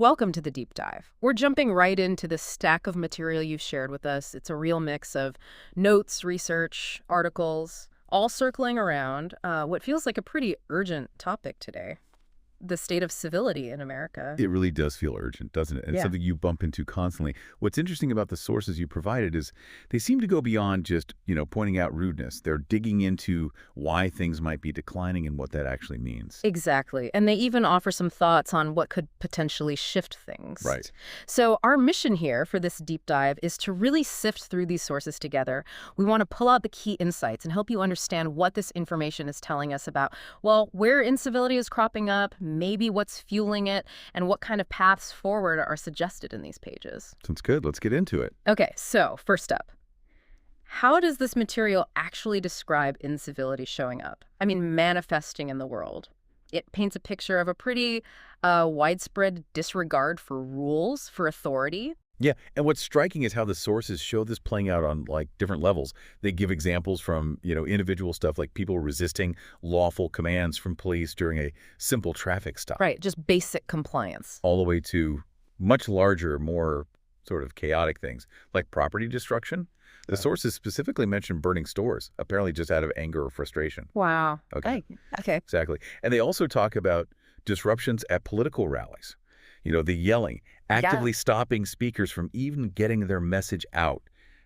Welcome to the deep dive. We're jumping right into the stack of material you've shared with us. It's a real mix of notes, research, articles, all circling around what feels like a pretty urgent topic today, the state of civility in America. It really does feel urgent, doesn't it? And Yeah. something you bump into constantly. What's interesting about the sources you provided is they seem to go beyond just, pointing out rudeness. They're digging into why things might be declining and what that actually means. Exactly. And they even offer some thoughts on what could potentially shift things. Right. So our mission here for this deep dive is to really sift through these sources together. We want to pull out the key insights and help you understand what this information is telling us about, well, where incivility is cropping up, maybe what's fueling it, and what kind of paths forward are suggested in these pages. Sounds good. Let's get into it. Okay, so first up, how does this material actually describe incivility showing up? I mean, manifesting in the world. It paints a picture of a pretty widespread disregard for rules, for authority. Yeah, and what's striking is how the sources show this playing out on different levels. They give examples from, individual stuff like people resisting lawful commands from police during a simple traffic stop. Right, just basic compliance. All the way to much larger, more sort of chaotic things like property destruction. The sources specifically mention burning stores, apparently just out of anger or frustration. Wow. Okay. Okay. Exactly. And they also talk about disruptions at political rallies. The yelling, actively stopping speakers from even getting their message out.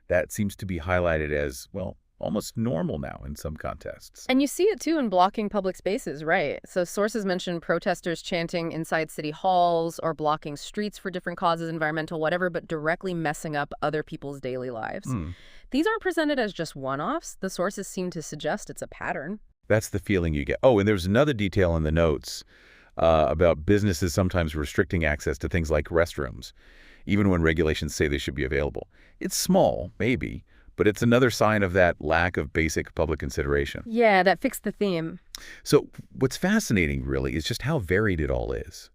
That seems to be highlighted as, well, almost normal now in some contests. And you see it, too, in blocking public spaces, right? So sources mention protesters chanting inside city halls or blocking streets for different causes, environmental, whatever, but directly messing up other people's daily lives. These aren't presented as just one-offs. The sources seem to suggest it's a pattern. That's the feeling you get. Oh, and there's another detail in the notes about businesses sometimes restricting access to things like restrooms, even when regulations say they should be available. It's small, maybe, but it's another sign of that lack of basic public consideration. Yeah, that fixed the theme. So what's fascinating, really, is just how varied it all is.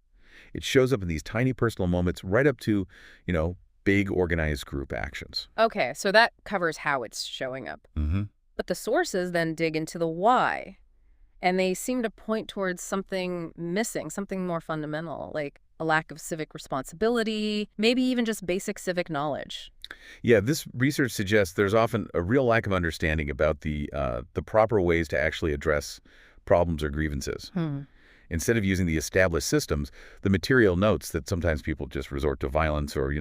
It shows up in these tiny personal moments right up to, big organized group actions. Okay, so that covers how it's showing up. But the sources then dig into the why. And they seem to point towards something missing, something more fundamental, like a lack of civic responsibility, maybe even just basic civic knowledge. Yeah, this research suggests there's often a real lack of understanding about the proper ways to actually address problems or grievances. Instead of using the established systems, the material notes that sometimes people just resort to violence or,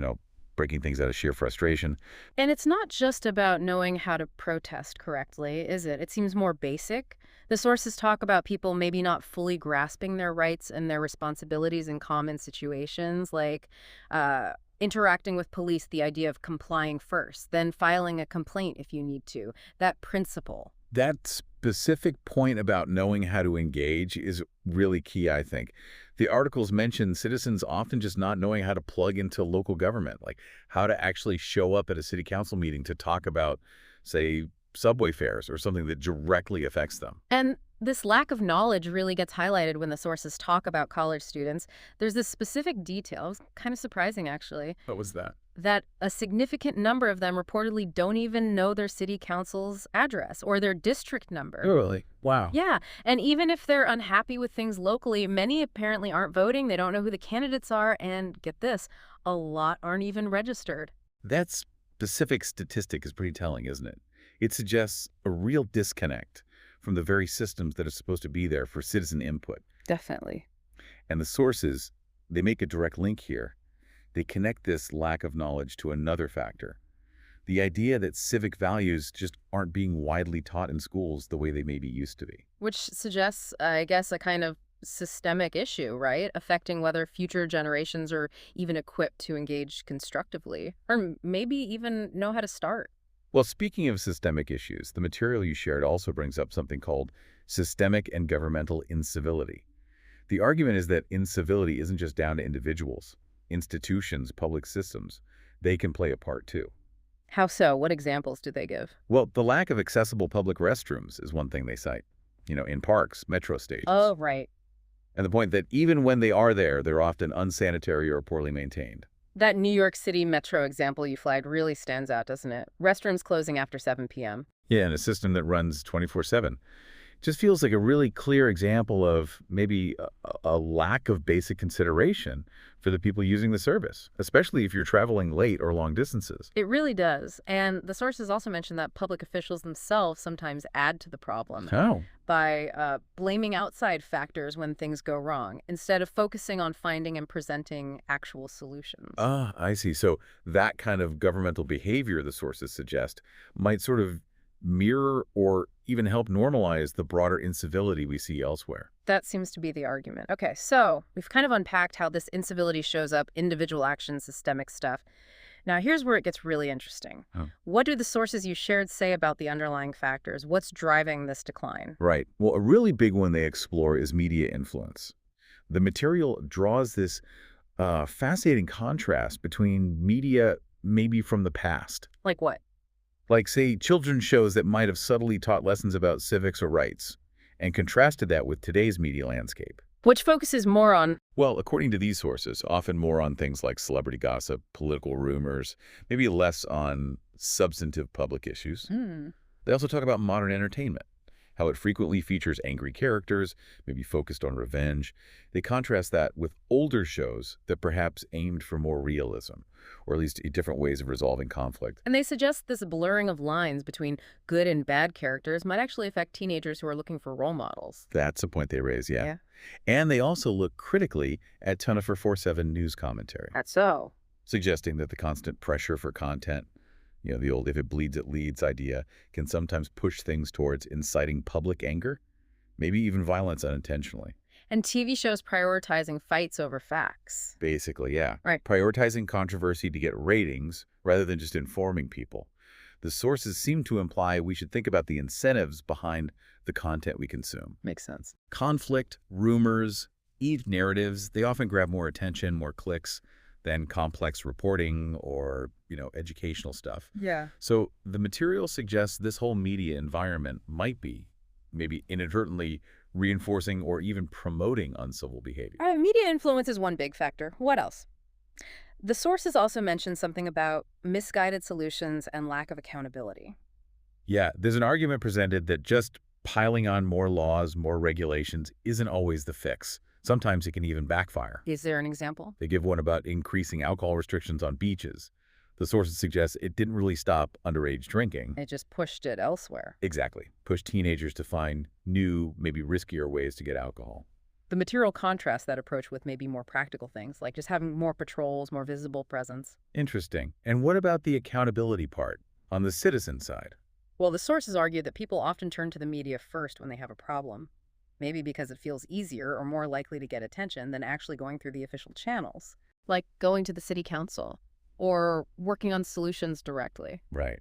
breaking things out of sheer frustration. And it's not just about knowing how to protest correctly, is it? It seems more basic. The sources talk about people maybe not fully grasping their rights and their responsibilities in common situations, like interacting with police, the idea of complying first, then filing a complaint if you need to. That principle. That specific point about knowing how to engage is really key, I think. The articles mention citizens often just not knowing how to plug into local government, like how to actually show up at a city council meeting to talk about, say, subway fares or something that directly affects them. And this lack of knowledge really gets highlighted when the sources talk about college students. There's this specific detail, it was kind of surprising actually, What was that? that a significant number of them reportedly don't even know their city council's address or their district number. Really? Wow. Yeah, and even if they're unhappy with things locally, many apparently aren't voting, they don't know who the candidates are, and get this, a lot aren't even registered. That specific statistic is pretty telling, isn't it? It suggests a real disconnect from the very systems that are supposed to be there for citizen input. Definitely. And the sources, they make a direct link here. They connect this lack of knowledge to another factor. The idea that civic values just aren't being widely taught in schools the way they maybe used to be. Which suggests, I guess, a kind of systemic issue, right? Affecting whether future generations are even equipped to engage constructively, or maybe even know how to start. Well, speaking of systemic issues, the material you shared also brings up something called systemic and governmental incivility. The argument is that incivility isn't just down to individuals. Institutions, public systems, they can play a part too. How so? What examples do they give? Well, the lack of accessible public restrooms is one thing they cite, in parks, metro stations. Oh, right. And the point that even when they are there, they're often unsanitary or poorly maintained. That New York City metro example you flagged really stands out, doesn't it? Restrooms closing after 7 p.m. Yeah, and a system that runs 24/7. Just feels like a really clear example of maybe a lack of basic consideration for the people using the service, especially if you're traveling late or long distances. It really does. And the sources also mention that public officials themselves sometimes add to the problem Oh, by blaming outside factors when things go wrong, instead of focusing on finding and presenting actual solutions. I see. So that kind of governmental behavior, the sources suggest, might sort of mirror or even help normalize the broader incivility we see elsewhere. That seems to be the argument. Okay, so we've kind of unpacked how this incivility shows up, individual action, systemic stuff. Now, here's where it gets really interesting. Oh. What do the sources you shared say about the underlying factors? What's driving this decline? Right. Well, a really big one they explore is media influence. The material draws this fascinating contrast between media maybe from the past. Like what? Like, say, children's shows that might have subtly taught lessons about civics or rights, and contrasted that with today's media landscape. Which focuses more on, Well, according to these sources, often more on things like celebrity gossip, political rumors, maybe less on substantive public issues. They also talk about modern entertainment, how it frequently features angry characters, maybe focused on revenge. They contrast that with older shows that perhaps aimed for more realism, or at least different ways of resolving conflict. and they suggest this blurring of lines between good and bad characters might actually affect teenagers who are looking for role models. That's a point they raise, yeah. Yeah. And they also look critically at 24/7 news commentary, That's so. suggesting that the constant pressure for content, the old "if it bleeds, it leads" idea, can sometimes push things towards inciting public anger, maybe even violence unintentionally. And TV shows prioritizing fights over facts. Basically, yeah. Right. Prioritizing controversy to get ratings rather than just informing people. The sources seem to imply we should think about the incentives behind the content we consume. Makes sense. Conflict, rumors, narratives, they often grab more attention, more clicks than complex reporting or, educational stuff. Yeah. So the material suggests this whole media environment might be maybe inadvertently reinforcing or even promoting uncivil behavior. Media influence is one big factor. What else? The sources also mention something about misguided solutions and lack of accountability. Yeah, there's an argument presented that just piling on more laws, more regulations isn't always the fix. Sometimes it can even backfire. Is there an example? They give one about increasing alcohol restrictions on beaches. The sources suggest it didn't really stop underage drinking. It just pushed it elsewhere. Exactly. Push teenagers to find new, maybe riskier ways to get alcohol. The material contrasts that approach with maybe more practical things, like just having more patrols, more visible presence. Interesting. And what about the accountability part on the citizen side? Well, the sources argue that people often turn to the media first when they have a problem, maybe because it feels easier or more likely to get attention than actually going through the official channels, like going to the city council or working on solutions directly. Right.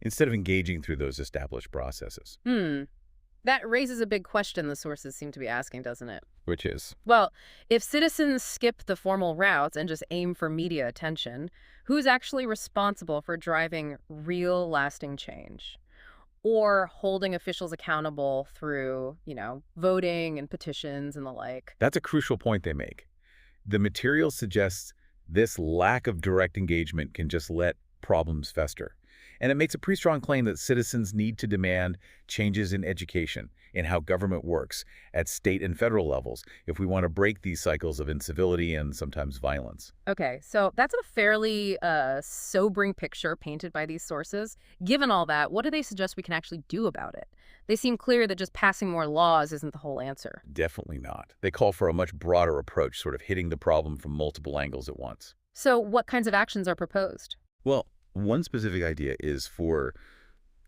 Instead of engaging through those established processes. That raises a big question the sources seem to be asking, doesn't it? Which is? Well, if citizens skip the formal routes and just aim for media attention, who's actually responsible for driving real lasting change? Or holding officials accountable through, voting and petitions and the like. That's a crucial point they make. The material suggests this lack of direct engagement can just let problems fester. And it makes a pretty strong claim that citizens need to demand changes in education, in how government works, at state and federal levels, if we want to break these cycles of incivility and sometimes violence. Okay, so that's a fairly sobering picture painted by these sources. Given all that, what do they suggest we can actually do about it? They seem clear that just passing more laws isn't the whole answer. Definitely not. They call for a much broader approach, sort of hitting the problem from multiple angles at once. So what kinds of actions are proposed? Well, one specific idea is for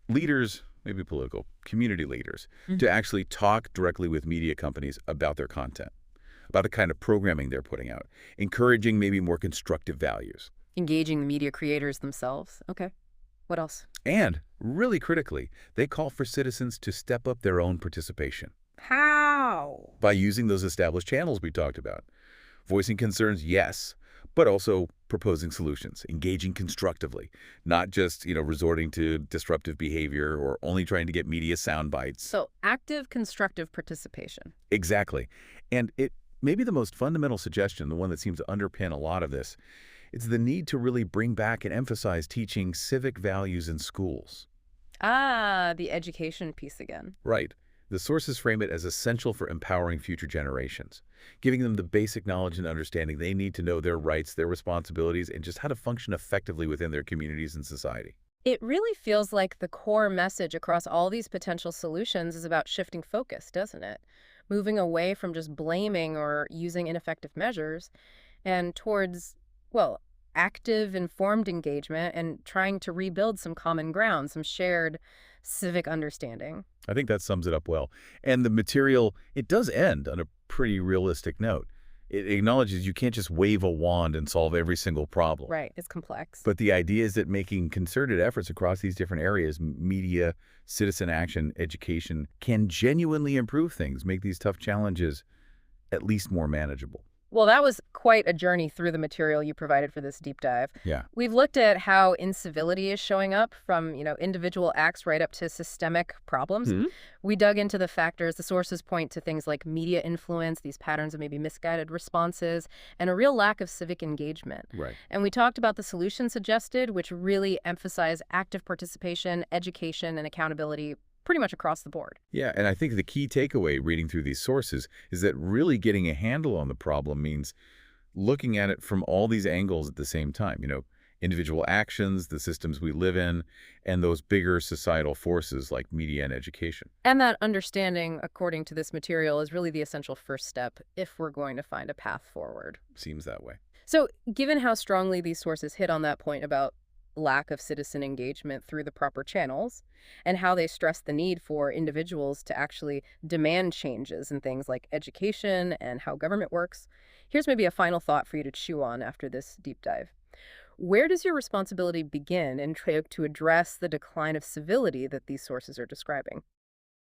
leaders, maybe political, community leaders, to actually talk directly with media companies about their content, about the kind of programming they're putting out, encouraging maybe more constructive values. Engaging the media creators themselves. Okay. What else? And, really critically, they call for citizens to step up their own participation How? by using those established channels we talked about. Voicing concerns, yes, but also proposing solutions, engaging constructively, not just, resorting to disruptive behavior or only trying to get media sound bites. So active, constructive participation. Exactly. And it may be the most fundamental suggestion, the one that seems to underpin a lot of this. It's the need to really bring back and emphasize teaching civic values in schools. The education piece again. Right. The sources frame it as essential for empowering future generations, giving them the basic knowledge and understanding they need to know their rights, their responsibilities, and just how to function effectively within their communities and society. It really feels like the core message across all these potential solutions is about shifting focus, doesn't it? Moving away from just blaming or using ineffective measures and towards, well, active, informed engagement and trying to rebuild some common ground, some shared civic understanding. I think that sums it up well. And the material, it does end on a pretty realistic note. It acknowledges you can't just wave a wand and solve every single problem. Right, it's complex. But the idea is that making concerted efforts across these different areas, media, citizen action, education, can genuinely improve things, make these tough challenges at least more manageable. Well, that was quite a journey through the material you provided for this deep dive. Yeah. We've looked at how incivility is showing up from, individual acts right up to systemic problems. Hmm. We dug into the factors. The sources point to things like media influence, these patterns of maybe misguided responses, and a real lack of civic engagement. Right. And we talked about the solutions suggested, which really emphasize active participation, education, and accountability pretty much across the board. Yeah, and I think the key takeaway reading through these sources is that really getting a handle on the problem means looking at it from all these angles at the same time. Individual actions, the systems we live in, and those bigger societal forces like media and education. And that understanding, according to this material, is really the essential first step if we're going to find a path forward. Seems that way. So, given how strongly these sources hit on that point about lack of citizen engagement through the proper channels, and how they stress the need for individuals to actually demand changes in things like education and how government works, here's maybe a final thought for you to chew on after this deep dive. Where does your responsibility begin in to address the decline of civility that these sources are describing?